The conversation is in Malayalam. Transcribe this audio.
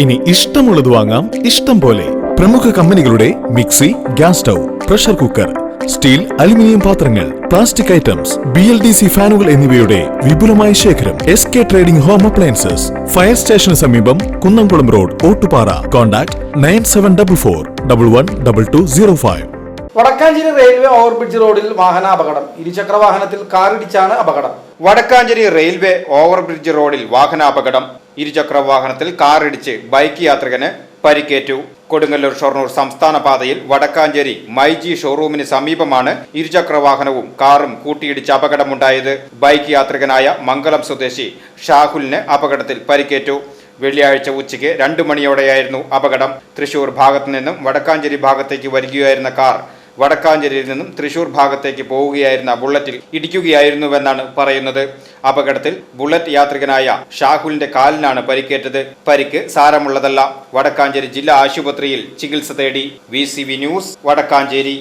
ഇനി ഇഷ്ടമുള്ളത് വാങ്ങാം ഇഷ്ടം പോലെ. പ്രമുഖ കമ്പനികളുടെ mixie, gas stove, pressure cooker, steel, aluminium പാത്രങ്ങൾ, പ്ലാസ്റ്റിക് ഐറ്റംസ്, BLDC ഫാനുകൾ എന്നിവയുടെ വിപുലമായ ശേഖരം. SK trading home appliances, fire സ്റ്റേഷന് സമീപം, Kunnamkulam road, Ottupara. Contact 9744112205. Wadakkanchery railway overbridge റോഡിൽ വാഹനാപകടം. ഇരുചക്ര വാഹനത്തിൽ കാറിടിച്ചാണ് അപകടം. വടക്കാഞ്ചേരി റെയിൽവേ ഓവർബ്രിഡ്ജ് റോഡിൽ വാഹനാപകടം. ഇരുചക്ര വാഹനത്തിൽ കാറിടിച്ച് ബൈക്ക് യാത്രികന് പരിക്കേറ്റു. കൊടുങ്ങല്ലൂർ ഷൊർണൂർ സംസ്ഥാന പാതയിൽ വടക്കാഞ്ചേരി മൈജി ഷോറൂമിന് സമീപമാണ് ഇരുചക്ര വാഹനവും കാറും കൂട്ടിയിടിച്ച് അപകടമുണ്ടായത്. ബൈക്ക് യാത്രികനായ മംഗലം സ്വദേശി ഷാഹുലിന് അപകടത്തിൽ പരിക്കേറ്റു. വെള്ളിയാഴ്ച ഉച്ചയ്ക്ക് 2 മണിയോടെയായിരുന്നു അപകടം. തൃശൂർ ഭാഗത്തു നിന്നും വടക്കാഞ്ചേരി ഭാഗത്തേക്ക് വരികയായിരുന്ന കാർ വടക്കാഞ്ചേരിയിൽ നിന്നും തൃശൂർ ഭാഗത്തേക്ക് പോവുകയായിരുന്ന ബുള്ളറ്റിൽ ഇടിക്കുകയായിരുന്നുവെന്നാണ് പറയുന്നത്. അപകടത്തിൽ ബുള്ളറ്റ് യാത്രികനായ ഷാഹുലിന്റെ കാലിനാണ് പരിക്കേറ്റത്. പരിക്ക് സാരമുള്ളതല്ല. വടക്കാഞ്ചേരി ജില്ലാ ആശുപത്രിയിൽ ചികിത്സ തേടി. VCV news, Vadakkanchery.